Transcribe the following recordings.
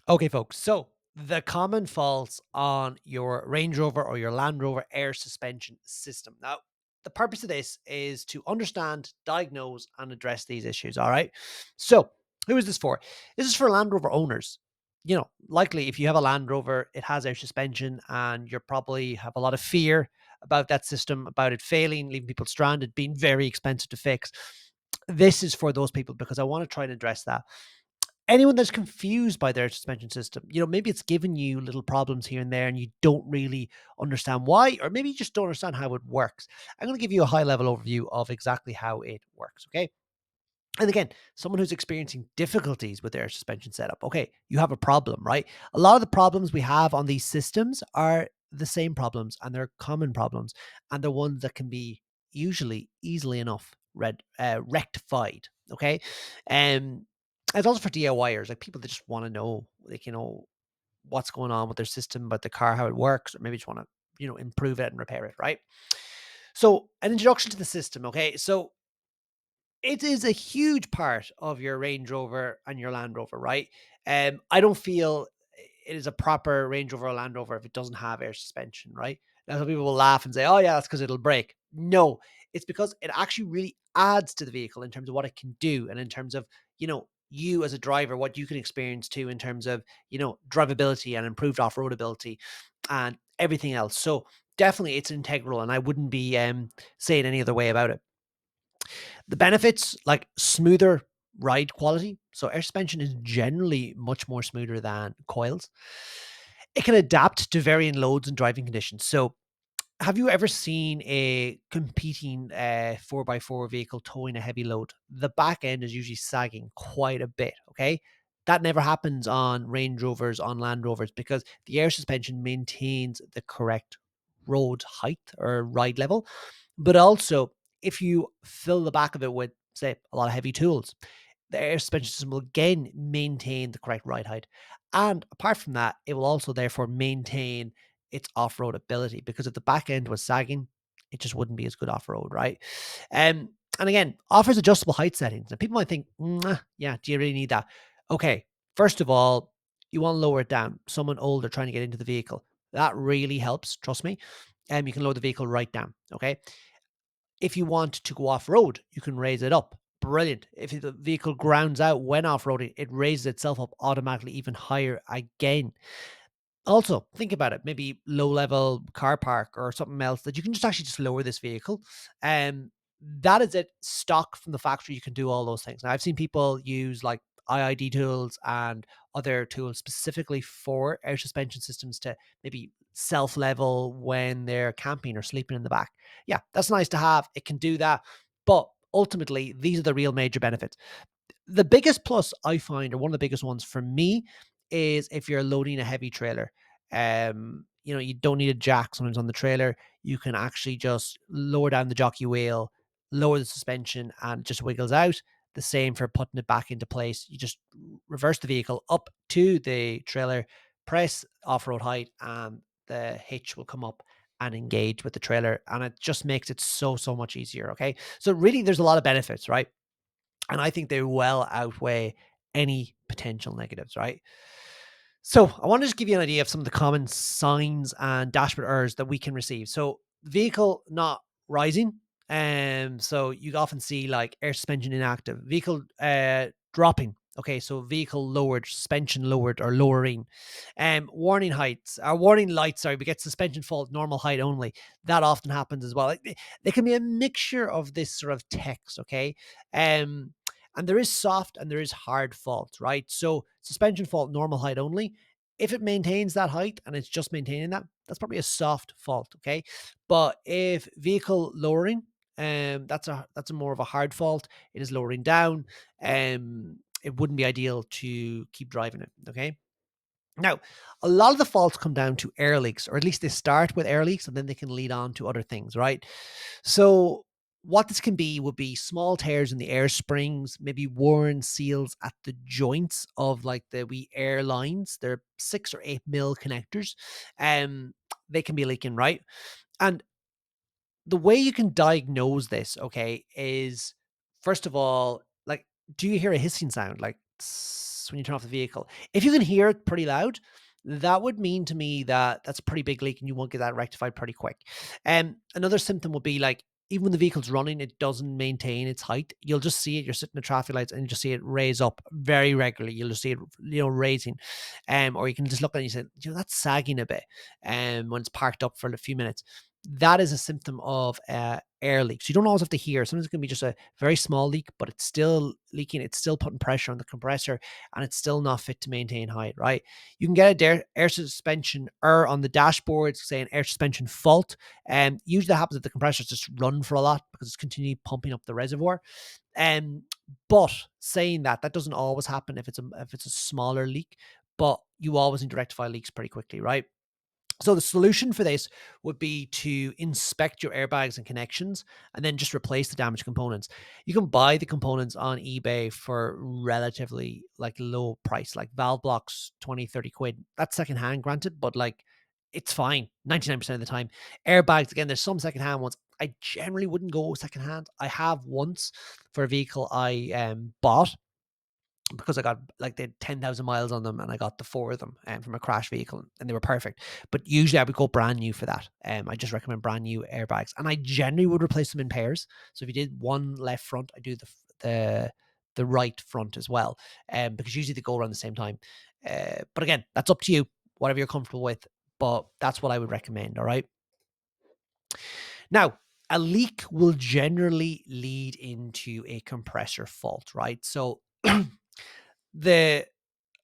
Okay, folks. So the common faults on your Range Rover or your Land Rover air suspension system. Now, the purpose of this is to understand, diagnose, and address these issues. All right. So, who is this for? This is for Land Rover owners. Likely if you have a Land Rover, it has air suspension, and you probably have a lot of fear about that system, about it failing, leaving people stranded, being very expensive to fix. This is for those people because I want to try and address that. Anyone that's confused by their suspension system, maybe it's giving you little problems here and there and you don't really understand why, or maybe you just don't understand how it works. I'm going to give you a high level overview of exactly how it works. Okay. And again, someone who's experiencing difficulties with their suspension setup, okay, you have a problem, right? A lot of the problems we have on these systems are the same problems and they're common problems, and they're ones that can be usually easily enough rectified. Okay. Um, it's also for DIYers, like people that just want to know, like, what's going on with their system, about the car, how it works, or maybe just want to, improve it and repair it, right? So, an introduction to the system, okay? So, it is a huge part of your Range Rover and your Land Rover, right? I don't feel it is a proper Range Rover or Land Rover if it doesn't have air suspension, right? Now, some people will laugh and say, "Oh, yeah, that's because it'll break." No, it's because it actually really adds to the vehicle in terms of what it can do, and in terms of you as a driver, what you can experience too, in terms of drivability and improved off road ability, and everything else. So definitely, it's integral, and I wouldn't be saying any other way about it. The benefits, like smoother ride quality. So air suspension is generally much more smoother than coils. It can adapt to varying loads and driving conditions. So have you ever seen a competing 4x4 vehicle towing a heavy load? The back end is usually sagging quite a bit. Okay. That never happens on Range Rovers, on Land Rovers, because the air suspension maintains the correct road height or ride level. But also, if you fill the back of it with, say, a lot of heavy tools, the air suspension system will again maintain the correct ride height. And apart from that, it will also therefore maintain its off-road ability, because if the back end was sagging, it just wouldn't be as good off-road, right? And again, offers adjustable height settings. Now, people might think, yeah, do you really need that? Okay, first of all, you want to lower it down. Someone older trying to get into the vehicle, that really helps. Trust me. You can lower the vehicle right down. Okay. If you want to go off road, you can raise it up. Brilliant. If the vehicle grounds out when off roading, it raises itself up automatically even higher again. Also, think about it. Maybe low level car park or something else that you can just actually just lower this vehicle. Um, that is it. Stock from the factory. You can do all those things. Now, I've seen people use like IID tools and other tools specifically for air suspension systems to maybe self level when they're camping or sleeping in the back. Yeah, that's nice to have. It can do that. But ultimately, these are the real major benefits. The biggest plus I find, or one of the biggest ones for me, is if you're loading a heavy trailer. You don't need a jack sometimes on the trailer. You can actually just lower down the jockey wheel, lower the suspension, and it just wiggles out. The same for putting it back into place. You just reverse the vehicle up to the trailer, press off-road height, and the hitch will come up and engage with the trailer. And it just makes it so much easier. Okay. So really there's a lot of benefits, right? And I think they well outweigh any potential negatives, right? So I want to just give you an idea of some of the common signs and dashboard errors that we can receive. So vehicle not rising. So you often see like air suspension inactive, vehicle dropping. Okay, so vehicle lowered, suspension lowered or lowering. Warning heights, or warning lights, sorry, we get suspension fault, normal height only. That often happens as well. Like, they can be a mixture of this sort of text, okay? Um, and there is soft and there is hard faults, right? So suspension fault, normal height only. If it maintains that height and it's just maintaining that, that's probably a soft fault, okay? But if vehicle lowering, that's a more of a hard fault. It is lowering down. It wouldn't be ideal to keep driving it, okay? Now, a lot of the faults come down to air leaks, or at least they start with air leaks and then they can lead on to other things, right? So, what this can be would be small tears in the air springs, maybe worn seals at the joints of like the wee air lines. They're 6 or 8 mil connectors. Um, they can be leaking, right? And the way you can diagnose this, okay, is first of all, like, do you hear a hissing sound? Like, when you turn off the vehicle. If you can hear it pretty loud, that would mean to me that that's a pretty big leak and you won't get that rectified pretty quick. Another symptom would be like, even when the vehicle's running, it doesn't maintain its height. You'll just see it. You're sitting in the traffic lights and you just see it raise up very regularly. You'll just see it, raising. Or you can just look at it and you say, that's sagging a bit. When it's parked up for a few minutes. That is a symptom of air leaks. You don't always have to hear. Sometimes it can be just a very small leak, but it's still leaking. It's still putting pressure on the compressor and it's still not fit to maintain height, right? You can get a air suspension error on the dashboard, saying air suspension fault. And usually that happens if the compressors just run for a lot because it's continually pumping up the reservoir. But saying that doesn't always happen if it's a smaller leak, but you always need to rectify leaks pretty quickly, right? So the solution for this would be to inspect your airbags and connections and then just replace the damaged components. You can buy the components on eBay for relatively like low price, like valve blocks, 20, 30 quid. That's secondhand granted, but like it's fine 99% of the time. Airbags, again, there's some secondhand ones. I generally wouldn't go secondhand. I have once for a vehicle I bought, because I got like they had 10,000 miles on them and I got the 4 of them from a crash vehicle and they were perfect. But usually I would go brand new for that. I just recommend brand new airbags and I generally would replace them in pairs. So if you did one left front, I do the right front as well, because usually they go around the same time. But again, that's up to you, whatever you're comfortable with. But that's what I would recommend. All right. Now, a leak will generally lead into a compressor fault, right? So the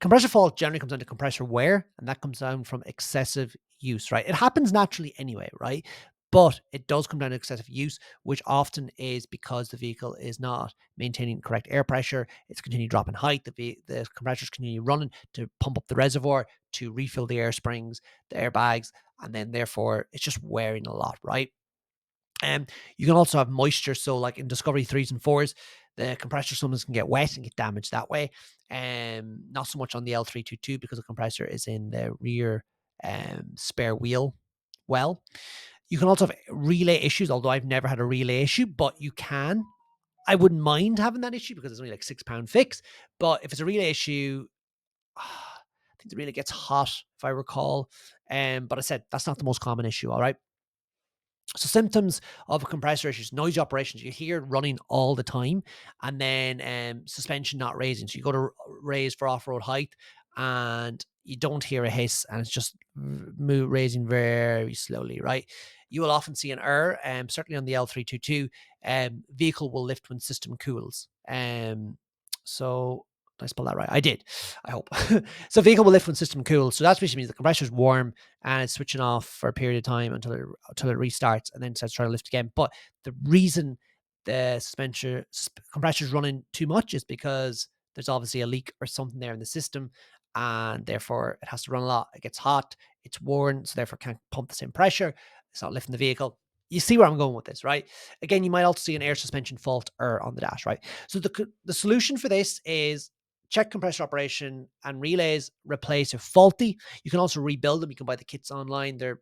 compressor fault generally comes down to compressor wear, and that comes down from excessive use, right? It happens naturally anyway, right? But it does come down to excessive use, which often is because the vehicle is not maintaining correct air pressure. It's continuing dropping height. The compressors continue running to pump up the reservoir, to refill the air springs, the airbags, and then therefore it's just wearing a lot, right? You can also have moisture. So like in Discovery 3s and 4s, the compressor sometimes can get wet and get damaged that way. Not so much on the L322 because the compressor is in the rear spare wheel well. You can also have relay issues, although I've never had a relay issue, but you can. I wouldn't mind having that issue because it's only like £6 fix. But if it's a relay issue, I think the relay gets hot, if I recall. But I said that's not the most common issue, all right? So symptoms of compressor issues: noisy operations. You hear it running all the time, and then suspension not raising. So you go to raise for off-road height, and you don't hear a hiss, and it's just raising very slowly. Right. You will often see an error. Certainly on the L322, vehicle will lift when system cools. So did I spell that right? I did. I hope. So vehicle will lift when system cools. So that basically means the compressor is warm and it's switching off for a period of time until it restarts and then starts trying to lift again. But the reason the compressor is running too much is because there's obviously a leak or something there in the system, and therefore it has to run a lot. It gets hot, it's worn, so therefore can't pump the same pressure. It's not lifting the vehicle. You see where I'm going with this, right? Again, you might also see an air suspension fault or on the dash, right? So the solution for this is check compressor operation and relays, replace if faulty. You can also rebuild them. You can buy the kits online. They're,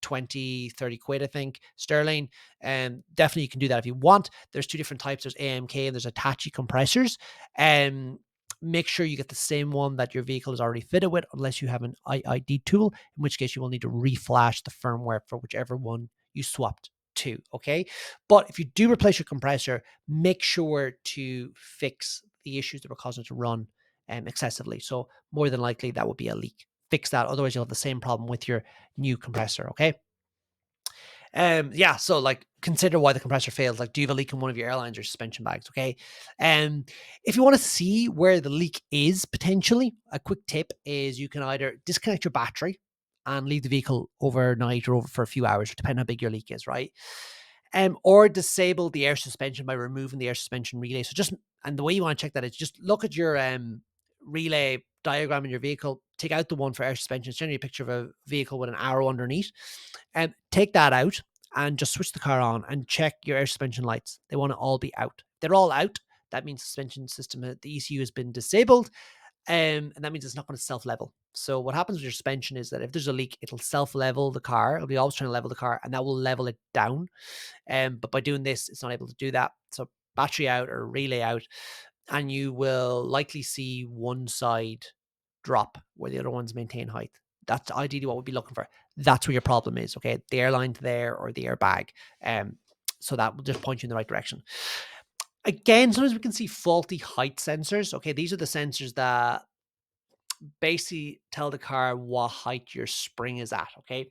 20, 30 quid, I think, sterling. And definitely you can do that if you want. There's 2 different types. There's AMK and there's Hitachi compressors. And make sure you get the same one that your vehicle is already fitted with, unless you have an IID tool, in which case you will need to reflash the firmware for whichever one you swapped to. Okay. But if you do replace your compressor, make sure to fix the issues that were causing it to run excessively. So more than likely that would be a leak. Fix that. Otherwise, you'll have the same problem with your new compressor. Okay. So like consider why the compressor failed. Like, do you have a leak in one of your airlines or suspension bags? Okay. If you want to see where the leak is potentially, a quick tip is you can either disconnect your battery and leave the vehicle overnight or over for a few hours, depending how big your leak is, right? Or disable the air suspension by removing the air suspension relay. So and the way you want to check that is just look at your relay diagram in your vehicle, take out the one for air suspension. It's generally a picture of a vehicle with an arrow underneath, and take that out and just switch the car on and check your air suspension lights. They want to all be out. If they're all out, that means suspension system, the ECU has been disabled. And that means it's not going to self-level. So what happens with your suspension is that if there's a leak, it'll self-level the car. It'll be always trying to level the car, and that will level it down. But by doing this, it's not able to do that. So battery out or relay out. and you will likely see one side drop where the other ones maintain height. That's ideally what we'd be looking for. That's where your problem is, okay? The airline's there or the airbag. So that will just point you in the right direction. Again, sometimes we can see faulty height sensors. Okay, these are the sensors that basically tell the car what height your spring is at, okay?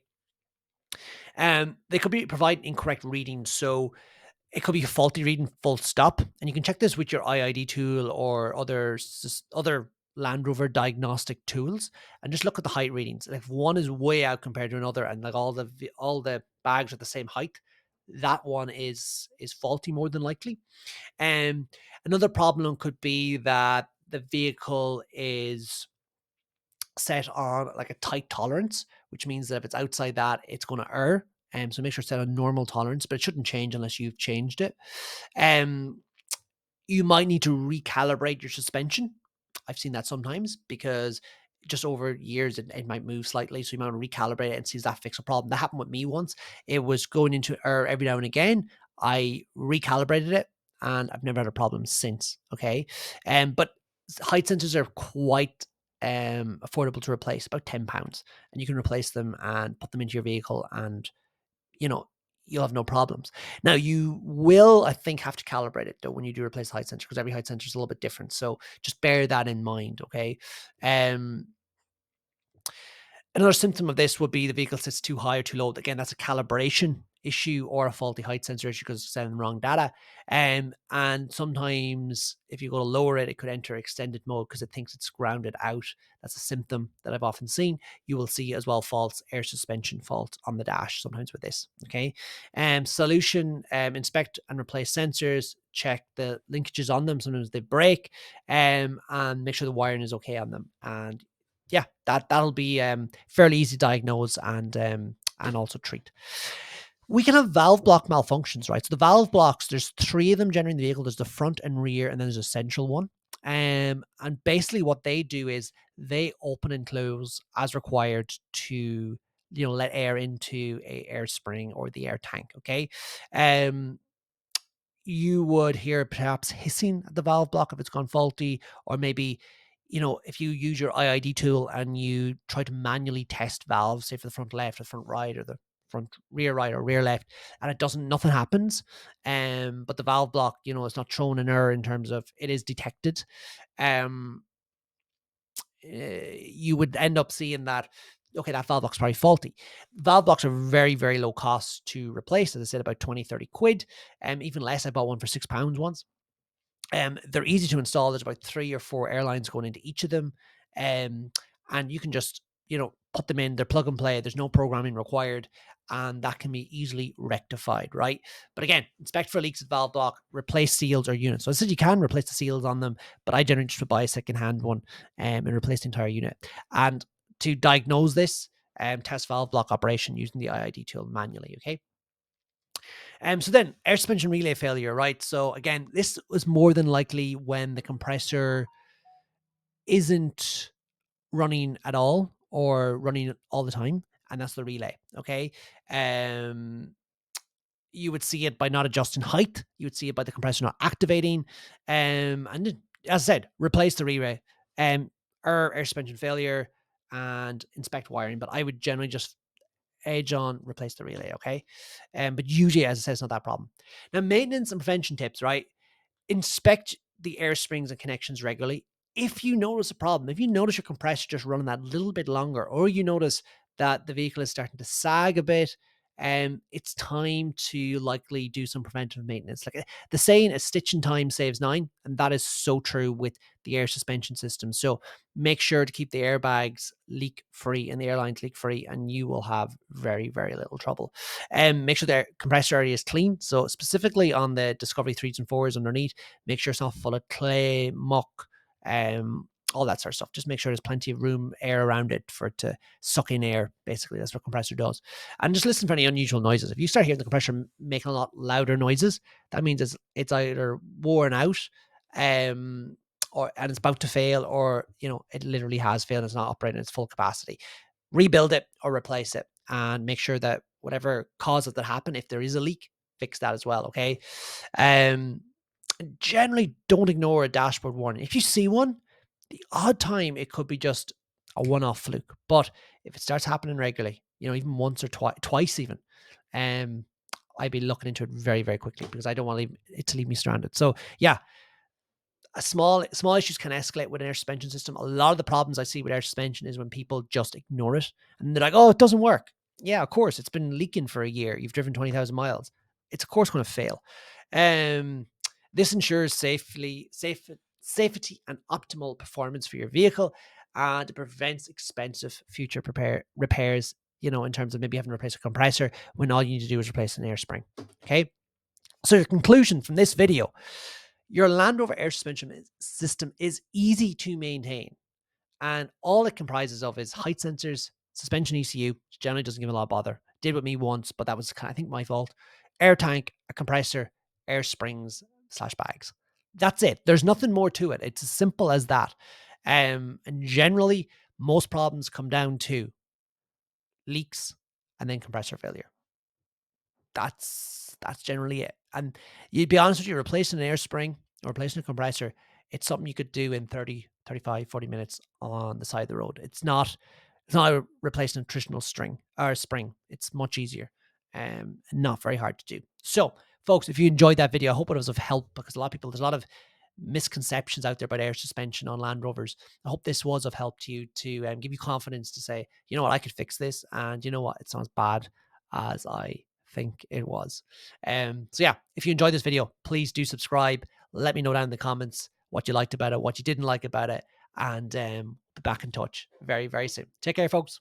They could be providing incorrect readings. So it could be a faulty reading full stop. And you can check this with your IID tool or other Land Rover diagnostic tools and just look at the height readings. And if one is way out compared to another and like all the bags are the same height, that one is faulty more than likely. And another problem could be that the vehicle is set on like a tight tolerance, which means that if it's outside that, it's going to err. So make sure it's set on normal tolerance, but it shouldn't change unless you've changed it. Um, you might need to recalibrate your suspension. I've seen that sometimes because just over years it might move slightly. So you might want to recalibrate it and see if that fix a problem. That happened with me once. It was going into error every now and again. I recalibrated it and I've never had a problem since. Okay. But height sensors are quite affordable to replace, about £10. And you can replace them and put them into your vehicle and you know, you'll have no problems. Now, you will, I think, have to calibrate it though when you do replace the height sensor because every height sensor is a little bit different. So just bear that in mind, okay? Um, Another symptom of this would be the vehicle sits too high or too low. Again, that's a calibration issue or a faulty height sensor issue because it's sending wrong data. And sometimes if you go to lower it, it could enter extended mode because it thinks it's grounded out. That's a symptom that I've often seen. You will see as well faults, air suspension fault on the dash sometimes with this. Okay. Solution, inspect and replace sensors, check the linkages on them. Sometimes they break, and make sure the wiring is okay on them. And yeah, that'll be fairly easy to diagnose and also treat. We can have valve block malfunctions, right? So the valve blocks, there's three of them generally in the vehicle. There's the front and rear, and then there's a central one. And basically what they do is they open and close as required to let air into a air spring or the air tank. Okay. You would hear perhaps hissing at the valve block if it's gone faulty, or maybe, if you use your IID tool and you try to manually test valves, say for the front left or front right or the front rear right or rear left, and nothing happens. But the valve block, it's not thrown an error in terms of it is detected. Um, you would end up seeing that, okay, that valve block's probably faulty. Valve blocks are very, very low cost to replace. As I said, about 20-30 quid, even less. I bought one for £6 once. They're easy to install. There's about 3 or 4 airlines going into each of them. And you can just, put them in. They're plug and play. There's no programming required. And that can be easily rectified, right? But again, inspect for leaks of valve block, replace seals or units. So I said you can replace the seals on them, but I generally just would buy a second-hand one and replace the entire unit. And to diagnose this, test valve block operation using the IID tool manually, okay? So then air suspension relay failure, right? So again, this was more than likely when the compressor isn't running at all or running all the time, and that's the relay. Okay. You would see it by not adjusting height. You would see it by the compressor not activating. And as I said, replace the relay. Air suspension failure and inspect wiring. But I would generally just edge on replace the relay. Okay. But usually, as I said, it's not that problem. Now, maintenance and prevention tips, right? Inspect the air springs and connections regularly. If you notice a problem, if you notice your compressor just running that little bit longer, or you notice that the vehicle is starting to sag a bit, it's time to likely do some preventive maintenance. Like the saying, a stitch in time saves nine, and that is so true with the air suspension system. So make sure to keep the airbags leak free and the airlines leak free, and you will have very, very little trouble. Make sure the compressor area is clean. So specifically on the Discovery 3s and 4s underneath, make sure it's not full of clay, muck, all that sort of stuff. Just make sure there's plenty of room, air around it for it to suck in air. Basically, that's what compressor does. And just listen for any unusual noises. If you start hearing the compressor making a lot louder noises, that means it's either worn out, and it's about to fail, or it literally has failed and it's not operating at its full capacity. Rebuild it or replace it, and make sure that whatever causes that happen, if there is a leak, fix that as well. Okay. And generally, don't ignore a dashboard warning. If you see one, the odd time it could be just a one-off fluke. But if it starts happening regularly, even once or twice even, um, I'd be looking into it very, very quickly because I don't want it to leave me stranded. So yeah, a small issues can escalate with an air suspension system. A lot of the problems I see with air suspension is when people just ignore it and they're like, "Oh, it doesn't work." Yeah, of course, it's been leaking for a year. You've driven 20,000 miles. It's of course going to fail. Um, this ensures safety and optimal performance for your vehicle, and it prevents expensive future repairs. In terms of maybe having to replace a compressor when all you need to do is replace an air spring. Okay. So the conclusion from this video: your Land Rover air suspension system is easy to maintain, and all it comprises of is height sensors, suspension ECU, which generally doesn't give a lot of bother. Did with me once, but that was I think my fault. Air tank, a compressor, air springs / bags. That's it. There's nothing more to it. It's as simple as that. And generally, most problems come down to leaks and then compressor failure. That's generally it. And you'd be honest with you, replacing an air spring or replacing a compressor, it's something you could do in 30, 35, 40 minutes on the side of the road. It's not replacing a traditional string or spring. It's much easier and not very hard to do. So, folks, if you enjoyed that video, I hope it was of help because there's a lot of misconceptions out there about air suspension on Land Rovers. I hope this was of help to you to give you confidence to say, you know what, I could fix this, and you know what, it's not as bad as I think it was. So yeah, if you enjoyed this video, please do subscribe. Let me know down in the comments what you liked about it, what you didn't like about it, and be back in touch very, very soon. Take care, folks.